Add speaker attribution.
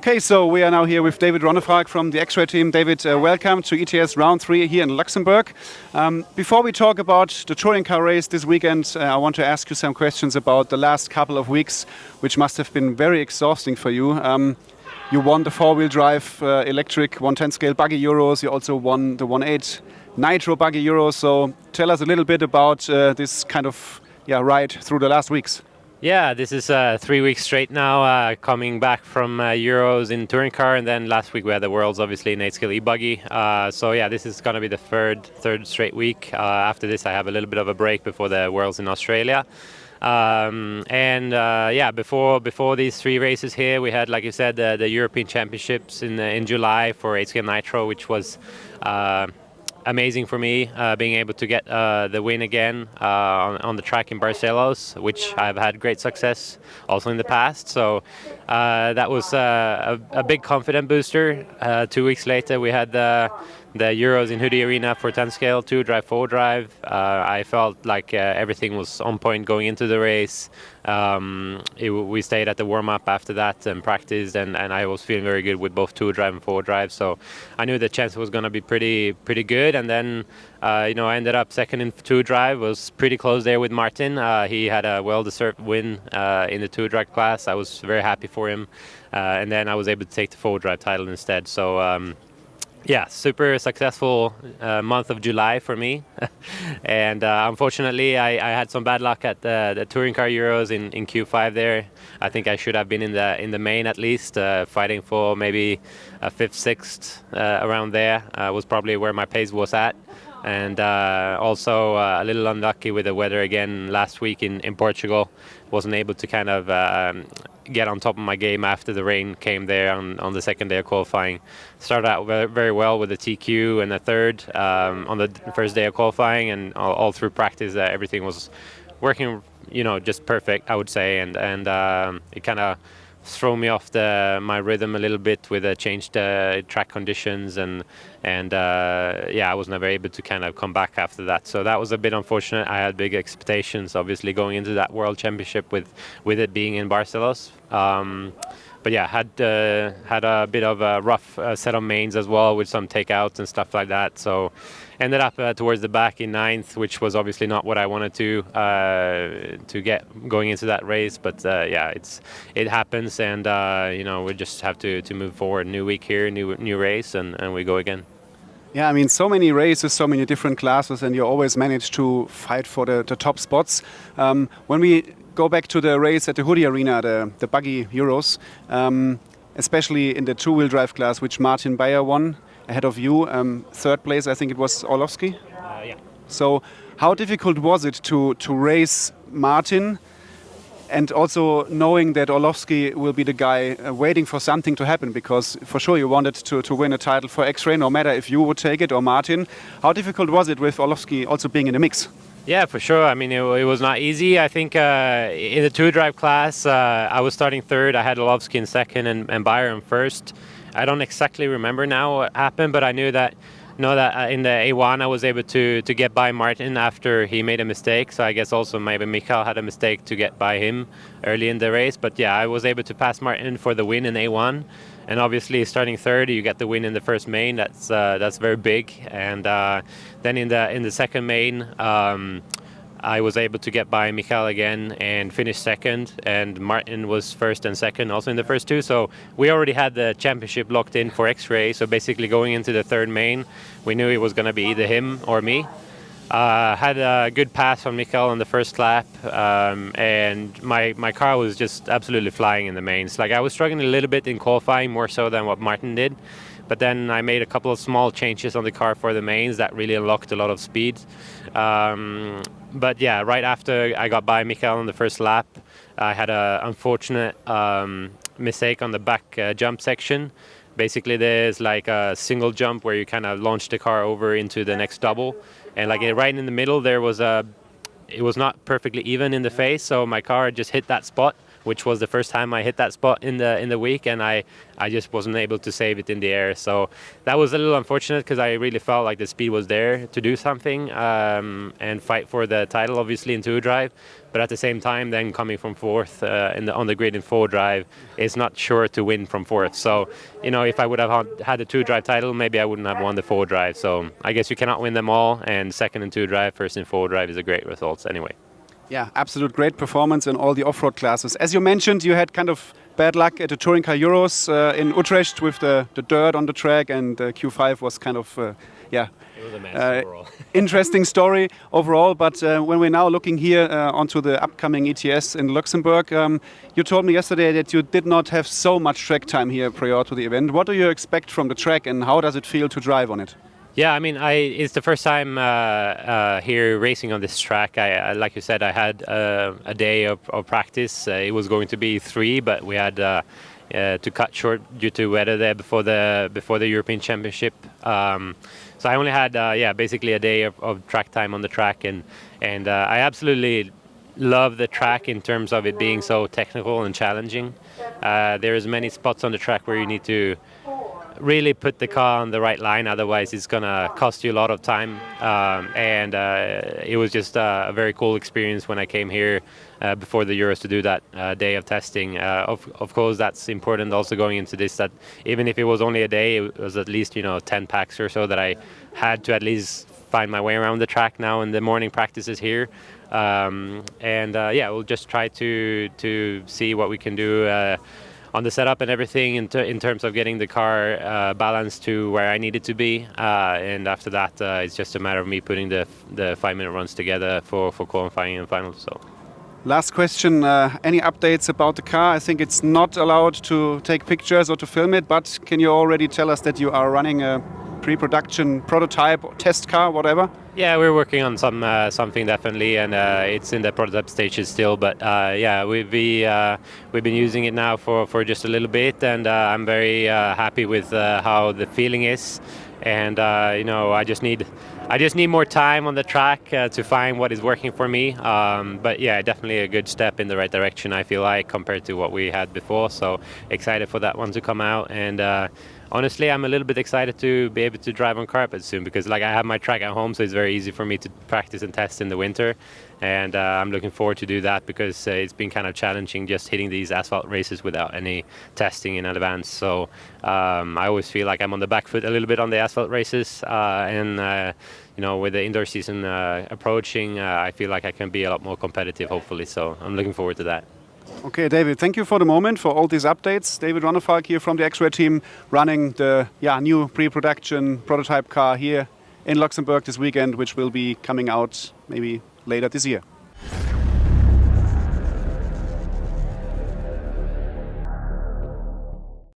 Speaker 1: Okay, so we are now here with David Ronnefalk from the X-Ray team. David, welcome to ETS Round 3 here in Luxembourg. Before we talk about the touring car race this weekend, I want to ask you some questions about the last couple of weeks, which must have been very exhausting for you. You won the four-wheel drive electric 110 scale buggy Euros. You also won the 1.8 Nitro buggy Euros. So tell us a little bit about this kind of ride through the last weeks.
Speaker 2: Yeah, this is 3 weeks straight now, coming back from Euros in touring car, and then last week we had the Worlds, obviously, in 8-scale e-buggy. So yeah, this is going to be the third straight week. After this, I have a little bit of a break before the Worlds in Australia. Before these three races here, we had, like you said, the European Championships in July for 8-scale Nitro, which was amazing for me, being able to get the win again on the track in Barcelos, which I've had great success also in the past. So that was a big confidence booster. 2 weeks later, we had the Euros in Hoodie Arena for 10 scale, 2-drive, 4-drive. I felt like everything was on point going into the race. We stayed at the warm-up after that and practiced, and I was feeling very good with both 2-drive and 4-drive. So I knew the chance was going to be pretty good. And then I ended up second in 2-drive. Was pretty close there with Martin. He had a well-deserved win in the 2-drive class. I was very happy for him. And then I was able to take the 4-drive title instead. So super successful month of July for me. And unfortunately, I had some bad luck at the Touring Car Euros in Q5 there. I think I should have been in the main at least, fighting for maybe a 5th, 6th around there. Was probably where my pace was at. And also a little unlucky with the weather again last week in Portugal. Wasn't able to kind of get on top of my game after the rain came there on the second day of qualifying. Started out very well with the TQ and the third on the first day of qualifying, and all through practice everything was working, just perfect, I would say, and it kind of throw me off my rhythm a little bit with the changed track conditions, and I was never able to kind of come back after that. So that was a bit unfortunate. I had big expectations, obviously, going into that World Championship with it being in Barcelos. But yeah, had a bit of a rough set of mains as well, with some takeouts and stuff like that. So ended up towards the back in 9th, which was obviously not what I wanted to get going into that race. But it happens, and we just have to move forward. New week here, new race, and we go again.
Speaker 1: Yeah, I mean, so many races, so many different classes, and you always manage to fight for the top spots. When we go back to the race at the Hoodie Arena, the buggy Euros, especially in the two-wheel drive class, which Martin Bayer won ahead of you. Third place, I think it was Orlovsky.
Speaker 2: Yeah.
Speaker 1: So how difficult was it to race Martin, and also knowing that Orlovsky will be the guy waiting for something to happen, because for sure you wanted to win a title for X-Ray, no matter if you would take it or Martin. How difficult was it with Orlovsky also being in the mix?
Speaker 2: Yeah, for sure. I mean, it was not easy. I think in the 2-drive class, I was starting third. I had Orlovsky in second and Bayer in first. I don't exactly remember now what happened, but I knew that in the A1 I was able to get by Martin after he made a mistake. So I guess also maybe Michael had a mistake to get by him early in the race. But yeah, I was able to pass Martin for the win in A1. And obviously, starting third, you get the win in the first main. That's very big. And then in the second main, I was able to get by Michael again and finish second. And Martin was first and second, also in the first two. So we already had the championship locked in for X-Ray. So basically, going into the third main, we knew it was going to be either him or me. Had a good pass on Michael on the first lap, and my car was just absolutely flying in the mains. Like, I was struggling a little bit in qualifying, more so than what Martin did, but then I made a couple of small changes on the car for the mains that really unlocked a lot of speed. But yeah, right after I got by Michael on the first lap, I had an unfortunate mistake on the back jump section. Basically, there's like a single jump where you kind of launch the car over into the next double. And like right in the middle, it was not perfectly even in the face, so my car just hit that spot which was the first time I hit that spot in the week, and I just wasn't able to save it in the air. So that was a little unfortunate because I really felt like the speed was there to do something and fight for the title, obviously in two drive. But at the same time, then coming from fourth on the grid in four drive is not sure to win from fourth. So, if I would have had a two drive title, maybe I wouldn't have won the four drive. So I guess you cannot win them all. And second in two drive, first in four drive is a great result anyway.
Speaker 1: Yeah, absolute great performance in all the off-road classes. As you mentioned, you had kind of bad luck at the Touring Car Euros in Utrecht with the dirt on the track, and Q5 was kind of,
Speaker 2: It was a mess overall.
Speaker 1: interesting story overall. But when we're now looking here onto the upcoming ETS in Luxembourg, you told me yesterday that you did not have so much track time here prior to the event. What do you expect from the track, and how does it feel to drive on it?
Speaker 2: Yeah, I mean, it's the first time here racing on this track. Like you said, I had a day of practice. It was going to be 3, but we had to cut short due to weather there before the European Championship. So I only had basically a day of track time on the track, and I absolutely love the track in terms of it being so technical and challenging. There's many spots on the track where you need to really put the car on the right line, otherwise it's gonna cost you a lot of time. And it was just a very cool experience when I came here before the Euros to do that day of testing. Of course, that's important also going into this, that even if it was only a day, it was at least 10 packs or so that I had to at least find my way around the track now in the morning practices here. We'll just try to see what we can do on the setup and everything in terms of getting the car balanced to where I need it to be. And after that, it's just a matter of me putting the 5-minute runs together for qualifying and finals. So.
Speaker 1: Last question, any updates about the car? I think it's not allowed to take pictures or to film it, but can you already tell us that you are running a pre-production prototype or test car, whatever?
Speaker 2: Yeah, we're working on something definitely, and it's in the prototype stages still. But we've been using it now for just a little bit, and I'm very happy with how the feeling is. And I just need more time on the track to find what is working for me. But yeah, definitely a good step in the right direction, I feel like, compared to what we had before. So excited for that one to come out. And honestly, I'm a little bit excited to be able to drive on carpet soon, because I have my track at home, so it's very easy for me to practice and test in the winter. And I'm looking forward to do that, because it's been kind of challenging just hitting these asphalt races without any testing in advance. So I always feel like I'm on the back foot a little bit on the asphalt races, with the indoor season approaching, I feel like I can be a lot more competitive, hopefully. So I'm looking forward to that.
Speaker 1: Okay, David, thank you for the moment, for all these updates. David Ronnefalk here from the X-Ray team, running the new pre-production prototype car here in Luxembourg this weekend, which will be coming out maybe later this year.